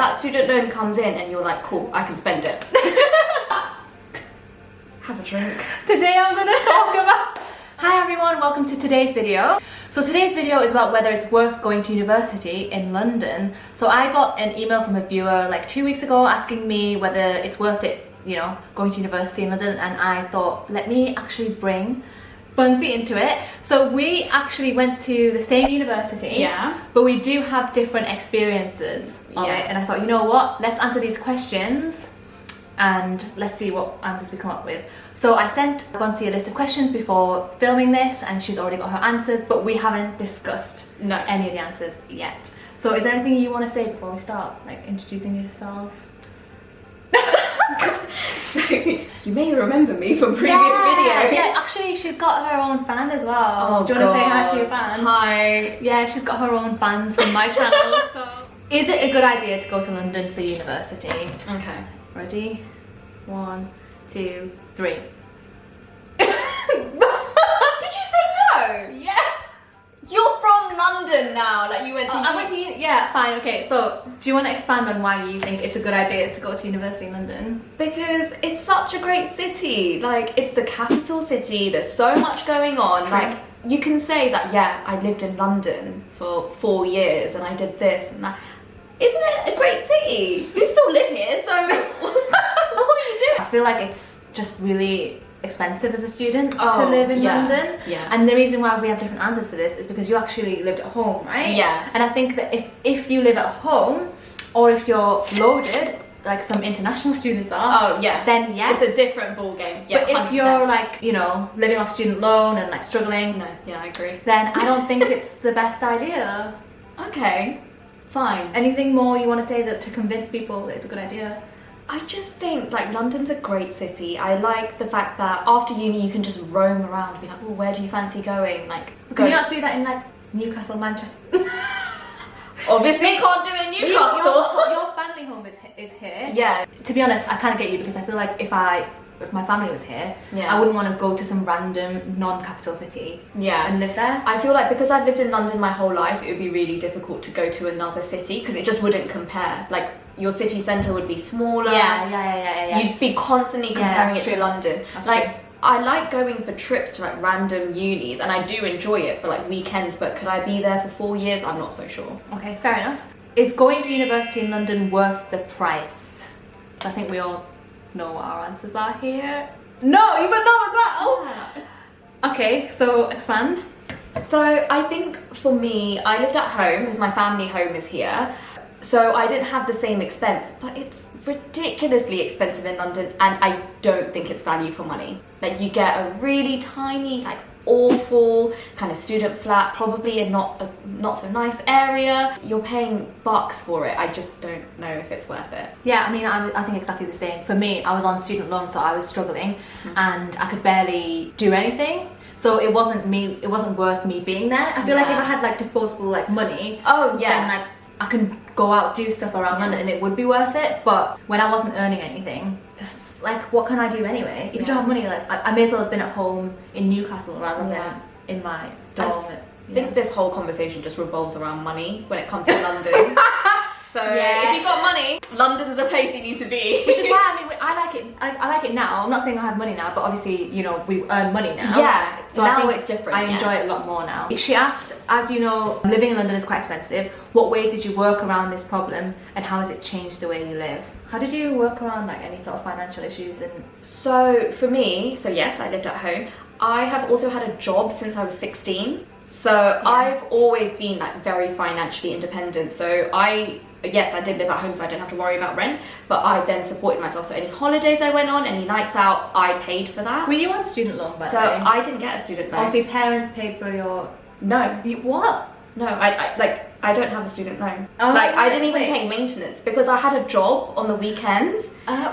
that student loan comes in and you're like, cool, I can spend it. Have a drink. Today I'm going to talk about... Hi everyone, welcome to today's video. So today's video is about whether it's worth going to university in London. So I got an email from a viewer like 2 weeks ago asking me whether it's worth it, you know, going to university in London, and I thought, let me actually bring Bunsey into it. So we actually went to the same university, Yeah. but we do have different experiences of it, and I thought, you know what, let's answer these questions and let's see what answers we come up with. So I sent Bunsey a list of questions before filming this, and she's already got her answers, but we haven't discussed any of the answers yet. So is there anything you want to say before we start, like introducing yourself? So, you may remember me from previous videos. Yeah, actually she's got her own fan as well. Oh, do you want to say hi to your fan? Hi. Yeah, she's got her own fans from my channel. So is it a good idea to go to London for university? Okay. Ready? 1, 2, 3. Did you say no? Yeah. You're from London now, like you went to... I went to yeah, fine, okay. So do you want to expand on why you think it's a good idea to go to university in London? Because it's such a great city. Like, it's the capital city, there's so much going on. True. Like, you can say that, yeah, I lived in London for 4 years and I did this and that. Isn't it a great city? You still live here, so what are you doing? I feel like it's just really expensive as a student to live in London. Yeah. And the reason why we have different answers for this is because you actually lived at home, right? Yeah. And I think that if you live at home, or if you're loaded, like some international students are, Oh yeah. then yes. It's a different ball game. Yeah, But if 100%. you're like, you know, living off student loan and like struggling, No, yeah, I agree. then I don't think it's the best idea. Okay, fine. Anything more you want to say that to convince people that it's a good idea? I just think like London's a great city. I like the fact that after uni you can just roam around and be like, oh, where do you fancy going? Like, Can you not do that in like Newcastle, Manchester? Obviously you can't do it in Newcastle. Your family home is here. Yeah. To be honest, I kind of get you, because I feel like if my family was here, Yeah. I wouldn't want to go to some random non-capital city Yeah. and live there. I feel like because I've lived in London my whole life, it would be really difficult to go to another city because it just wouldn't compare. Like, your city centre would be smaller. Yeah. You'd be constantly comparing that's it to true. London. That's like, true. I like going for trips to like random unis, and I do enjoy it for like weekends, but could I be there for 4 years? I'm not so sure. Okay, fair enough. Is going to university in London worth the price? So I think we all know what our answers are here. No, even know it's that. Oh. Okay, so expand. So I think for me, I lived at home because my family home is here. So I didn't have the same expense, but it's ridiculously expensive in London, and I don't think it's value for money. Like, you get a really tiny, like awful kind of student flat, probably in not so nice area. You're paying bucks for it. I just don't know if it's worth it. Yeah, I mean, I think exactly the same. For me, I was on student loan, so I was struggling, and I could barely do anything. So it wasn't worth me being there. I feel like if I had like disposable like money, then like I can go out, do stuff around London, and it would be worth it. But when I wasn't earning anything, it's like, what can I do anyway? If you don't have money, like I may as well have been at home in Newcastle rather than in my dorm. I think this whole conversation just revolves around money when it comes to London. So if you've got money, London's the place you need to be. Which is why, I mean, I like it. I like it now. I'm not saying I have money now, but obviously, you know, we earn money now. Yeah, so now I think it's different. I enjoy it a lot more now. She asked, as you know, living in London is quite expensive. What ways did you work around this problem, and how has it changed the way you live? How did you work around like any sort of financial issues? And so for me, so yes, I lived at home. I have also had a job since I was 16. So I've always been like very financially independent. So yes, I did live at home, so I didn't have to worry about rent, but I then supported myself. So any holidays I went on, any nights out, I paid for that. were you on student loan by So the way? I didn't get a student loan. Oh, so your parents paid for your... No. What? No, I don't have a student loan. Oh, like, I didn't even wait. take maintenance because I had a job on the weekends.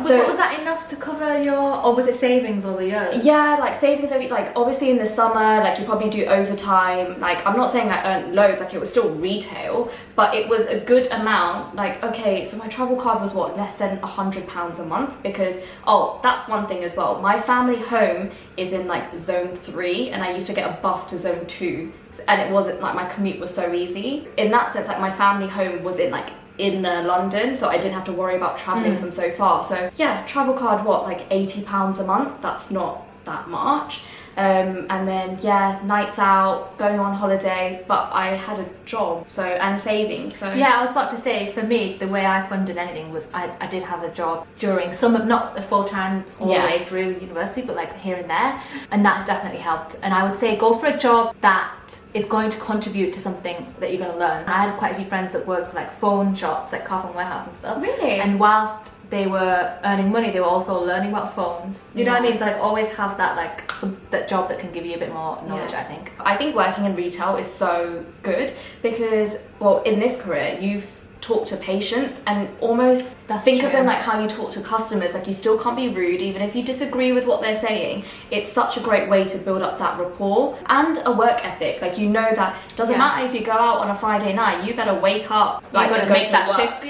So was that enough to cover your... Or was it savings over years? Yeah, like savings over, like obviously in the summer, like you probably do overtime. Like, I'm not saying I earned loads, like it was still retail, but it was a good amount. Like, okay, so my travel card was what, less than £100 a month, because, oh, that's one thing as well. My family home is in like zone 3, and I used to get a bus to zone 2. And it wasn't like, my commute was so easy. In that sense, like my family home was in like in London, so I didn't have to worry about travelling from so far. So yeah, travel card, what, like £80 a month? That's not that much. And then yeah, nights out, going on holiday, but I had a job, so, and savings. So yeah, I was about to say, for me, the way I funded anything was I did have a job during some, not a full-time all the way through university, but like here and there, and that definitely helped. And I would say go for a job that is going to contribute to something that you're going to learn. I had quite a few friends that worked for like phone shops, like car phone warehouse and stuff. Really? And whilst they were earning money, they were also learning about phones. You know what I mean? So like always have that like that job that can give you a bit more knowledge, I think. I think working in retail is so good because, well, in this career, you've talked to patients and almost think of them like how you talk to customers. Like, you still can't be rude even if you disagree with what they're saying. It's such a great way to build up that rapport and a work ethic. Like, you know that doesn't matter if you go out on a Friday night, you better wake up, like, you gotta make that work. shift.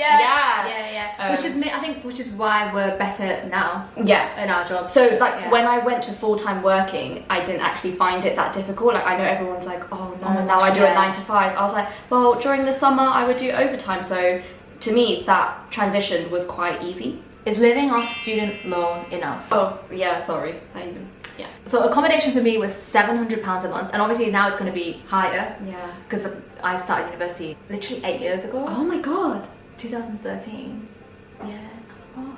Which is why we're better now in our job. So it's like when I went to full-time working, I didn't actually find it that difficult. Like, I know everyone's like, oh no, now I do a 9 to 5. I was like, well, during the summer I would do overtime, so to me that transition was quite easy. Is living off student loan enough? Oh yeah, sorry. So accommodation for me was £700 a month, and obviously now it's going to be higher. Yeah. Because I started university literally 8 years ago. Oh my god. 2013. Yeah. Oh.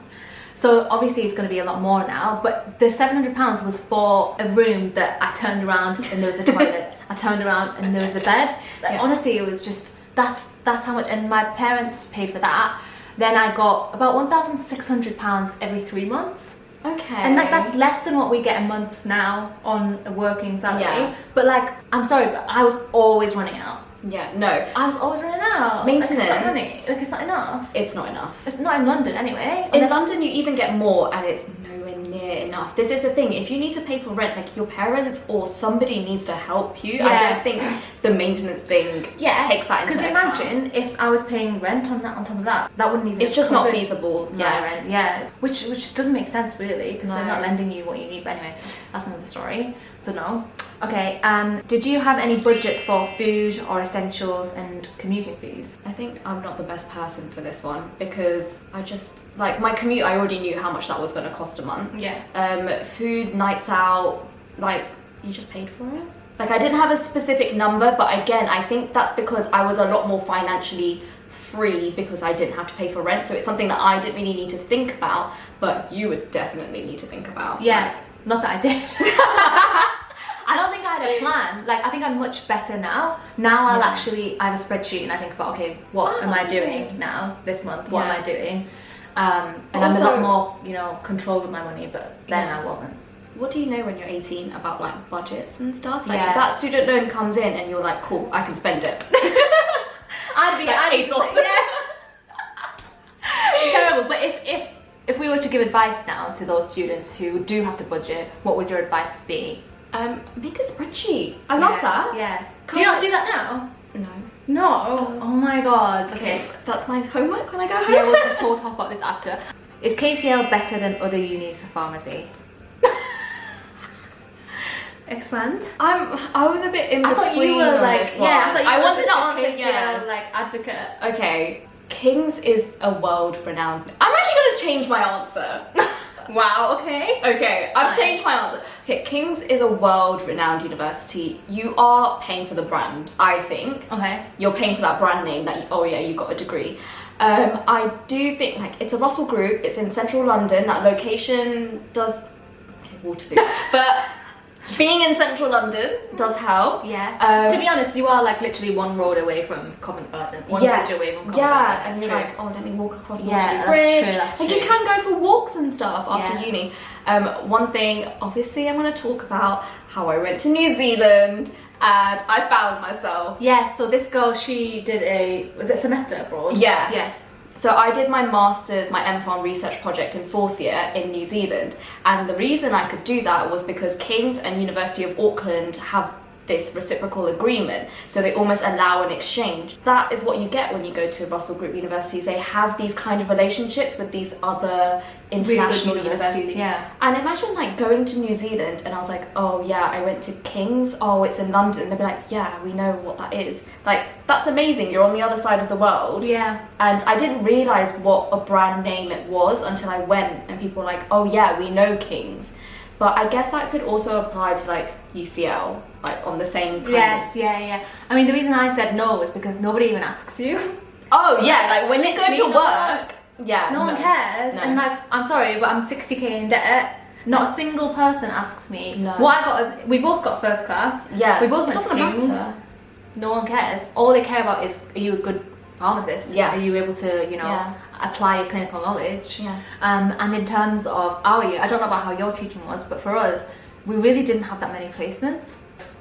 So obviously it's going to be a lot more now, but the £700 was for a room that I turned around and there was the toilet. I turned around and there was the bed. Like, honestly, it was just that's how much, and my parents paid for that. Then I got about £1,600 every 3 months. Okay. And like that's less than what we get a month now on a working salary. But like, I'm sorry, but I was always running out. Yeah, no. I was always running out. Maintenance. Like, it's not money. Like, it's not enough. It's not enough. It's not in London anyway. In London you even get more and it's nowhere near enough. This is the thing, if you need to pay for rent, like your parents or somebody needs to help you. I don't think the maintenance thing takes that into account. Because imagine if I was paying rent on that, on top of that, that wouldn't even. It's just not feasible. Rent, which doesn't make sense really, because they're not lending you what you need. But anyway, that's another story. So no. Okay. Did you have any budgets for food or essentials and commuting fees? I think I'm not the best person for this one because I just, like, my commute, I already knew how much that was going to cost a month. Yeah. Food, nights out, like, you just paid for it. Like, I didn't have a specific number, but again, I think that's because I was a lot more financially free because I didn't have to pay for rent. So it's something that I didn't really need to think about, but you would definitely need to think about. Yeah, not that I did. I don't think I had a plan. Like, I think I'm much better now. Now I have a spreadsheet and I think about, okay, what am I doing now this month? What am I doing? And also, I'm a lot more, control with my money, but then I wasn't. What do you know when you're 18 about like budgets and stuff? Like if that student loan comes in and you're like, cool, I can spend it. I'd be ASOS. It's terrible. But if we were to give advice now to those students who do have to budget, what would your advice be? Make a spreadsheet. I love that. Yeah. Do you not do that now? No. No. Oh my god. Okay, that's my homework when I go home. Yeah, we'll talk about this after. Is KCL better than other unis for pharmacy? Expand. I was a bit in between. I thought you were like, I thought you wanted to answer yes. Like advocate. Okay, King's is a world-renowned. I'm actually going to change my answer. Wow. Okay. Okay, I've changed my answer. Okay, King's is a world-renowned university. You are paying for the brand, I think. Okay. You're paying for that brand name that you got a degree. I do think like it's a Russell Group. It's in central London. That location does Waterloo, but being in central London does help. Yeah. To be honest, you are like literally one road away from Covent Garden. One bridge away from Covent Garden. And you're like, oh, let me walk across Waterloo Bridge. That's true. Like you can go for walks and stuff after uni. One thing, obviously, I'm going to talk about how I went to New Zealand and I found myself. Yeah. So this girl, she did was it semester abroad? Yeah. Yeah. So I did my master's, my MPharm research project in 4th year in New Zealand, and the reason I could do that was because King's and University of Auckland have this reciprocal agreement, so they almost allow an exchange. That is what you get when you go to Russell Group universities. They have these kind of relationships with these other international universities. Yeah. And imagine like going to New Zealand and I was like, oh yeah, I went to King's, oh it's in London. They'd be like, yeah, we know what that is. Like, that's amazing, you're on the other side of the world. Yeah. And I didn't realise what a brand name it was until I went and people were like, oh yeah, we know King's. But I guess that could also apply to like UCL, like on the same kind Yes, yeah. I mean, the reason I said no was because nobody even asks you. Oh yeah, like when you go Literally to work, yeah, no one cares. No. And like, I'm sorry, but I'm 60k in debt. Not a single person asks me. No. What I got, we both got first class. Yeah. We both It went to doesn't King's. matter. No one cares. All they care about is, are you a good pharmacist? Yeah. Are you able to, you know, Yeah. apply your clinical knowledge? Yeah. And in terms of our year, I don't know about how your teaching was, but for us, we really didn't have that many placements.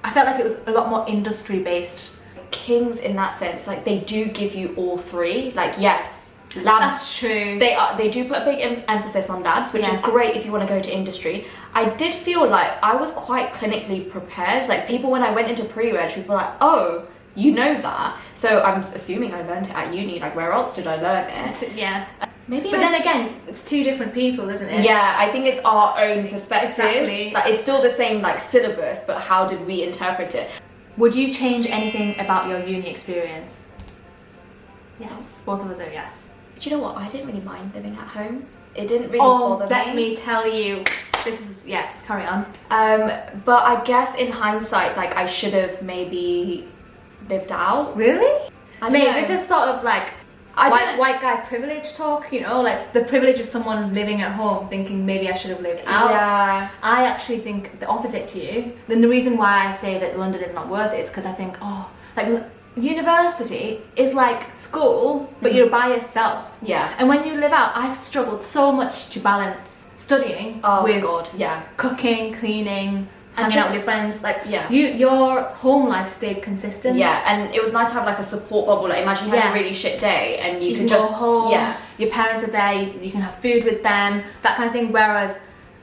I felt like it was a lot more industry based. King's in that sense, like they do give you all three. Like yes, labs. That's true. They do put a big emphasis on labs, which is great if you want to go to industry. I did feel like I was quite clinically prepared. Like people, when I went into pre-reg, people were like, oh, you know that. So I'm assuming I learned it at uni. Like where else did I learn it? Yeah. Maybe. But then again, it's two different people, isn't it? Yeah, I think it's our own perspectives. Exactly. Like it's still the same like syllabus, but how did we interpret it? Would you change anything about your uni experience? Yes, both of us are yes. Do you know what? I didn't really mind living at home. It didn't really bother me. Let me tell you, this is, yes, carry on. But I guess in hindsight, like I should have maybe lived out. Really? I don't Mate, know. this is sort of like white guy privilege talk, you know, like the privilege of someone living at home thinking maybe I should have lived out. Yeah. I actually think the opposite to you. Then the reason why I say that London is not worth it is because I think, university is like school, but you're by yourself. Yeah. And when you live out, I've struggled so much to balance studying with God, yeah. cooking, cleaning, hanging just- out with your friends. Like, yeah. your home life stayed consistent. Yeah, and it was nice to have like a support bubble. Like imagine you had a really shit day and you can just go home. Yeah. Your parents are there. You can have food with them. That kind of thing. Whereas,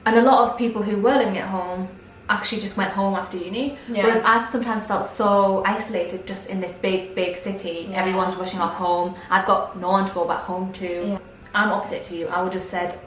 and a lot of people who were living at home actually just went home after uni. Yeah. Whereas I've sometimes felt so isolated just in this big city. Yeah. Everyone's rushing off home. I've got no one to go back home to. Yeah. I'm opposite to you. I would have said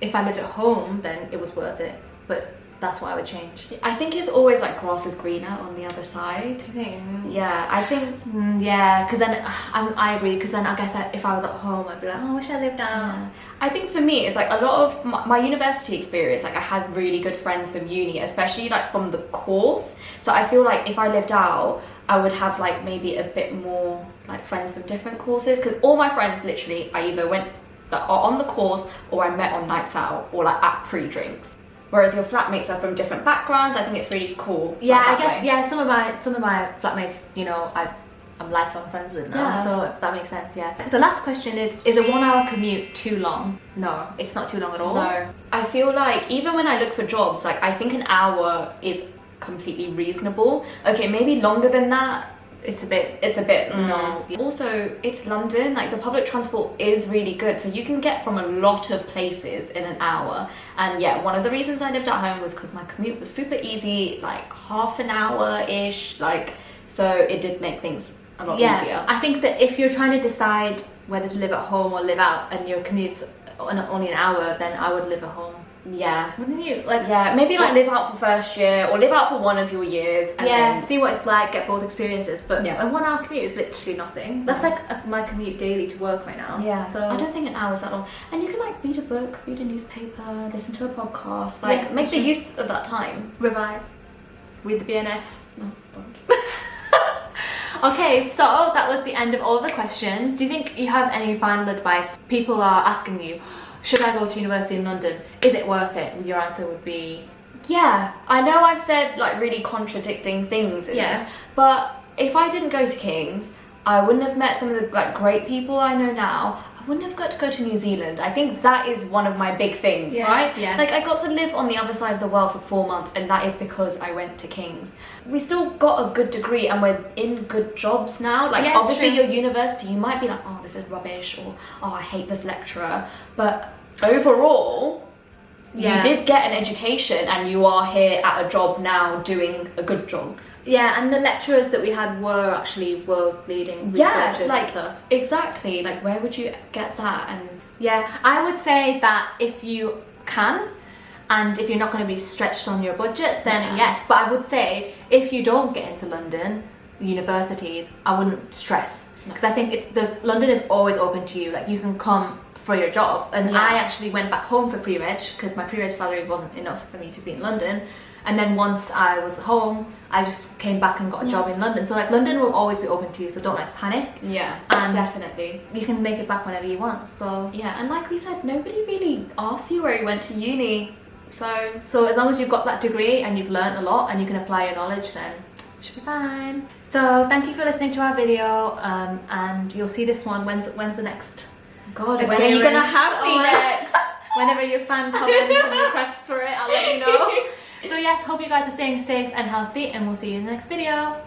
if I lived at home, then it was worth it. But that's what I would change. I think it's always like grass is greener on the other side. Do you think? Yeah, I think. Yeah, because then I agree. Because then I guess if I was at home, I'd be like, oh, I wish I lived out. Yeah. I think for me, it's like a lot of my university experience. Like I had really good friends from uni, especially like from the course. So I feel like if I lived out, I would have like maybe a bit more like friends from different courses. Because all my friends, literally, I either went are on the course or I met on nights out or like at pre-drinks. Whereas your flatmates are from different backgrounds. I think it's really cool. Yeah, I that guess. way. Yeah, some of my flatmates, you know, I'm lifelong friends with now, Yeah. so that makes sense. Yeah. The last question is a 1 hour commute too long? No, it's not too long at all. No, I feel like even when I look for jobs, like I think an hour is completely reasonable. Okay, maybe longer than that. It's a bit. No. Also, it's London. Like the public transport is really good, so you can get from a lot of places in an hour. And yeah, one of the reasons I lived at home was because my commute was super easy, like half an hour ish. Like so, it did make things a lot easier. I think that if you're trying to decide whether to live at home or live out, and your commute's only an hour, then I would live at home. Yeah. Wouldn't you? Like, yeah, maybe like live out for first year or live out for one of your years. And then, see what it's like, get both experiences. But Yeah. a 1 hour commute is literally nothing. That's like my commute daily to work right now. yeah, So I don't think an hour is that long. And you can like read a book, read a newspaper, listen to a podcast, like Yeah, make that's the true. use of that time. revise, read the BNF. Oh, God. Okay, so that was the end of all of the questions. Do you think you have any final advice? People are asking you, should I go to university in London? Is it worth it? Your answer would be Yeah, I know I've said like really contradicting things in Yeah. this, but if I didn't go to King's, I wouldn't have met some of the like great people I know now. I wouldn't have got to go to New Zealand. I think that is one of my big things, Yeah, right? yeah. Like I got to live on the other side of the world for 4 months, and that is because I went to King's. We still got a good degree and we're in good jobs now. Like Yeah, it's obviously true. your university, you might be like, oh, this is rubbish, or oh, I hate this lecturer. But overall, Yeah. you did get an education and you are here at a job now doing a good job. Yeah, and the lecturers that we had were actually world-leading researchers and stuff. Exactly. Like, where would you get that? And yeah, I would say that if you can, and if you're not going to be stretched on your budget, then yes. But I would say if you don't get into London universities, I wouldn't stress, because I think London is always open to you. Like, you can come for your job, and I actually went back home for pre-reg because my pre-reg salary wasn't enough for me to be in London. And then once I was home, I just came back and got a job in London. So like, London will always be open to you, so don't like panic. Yeah, and definitely. You can make it back whenever you want. So yeah, and like we said, nobody really asks you where you went to uni. So as long as you've got that degree and you've learned a lot and you can apply your knowledge, then it should be fine. So thank you for listening to our video, and you'll see this one. When's the next? God, when are you gonna have me next? Whenever your fan comments and requests for it, I'll let you know. So yes, hope you guys are staying safe and healthy, and we'll see you in the next video.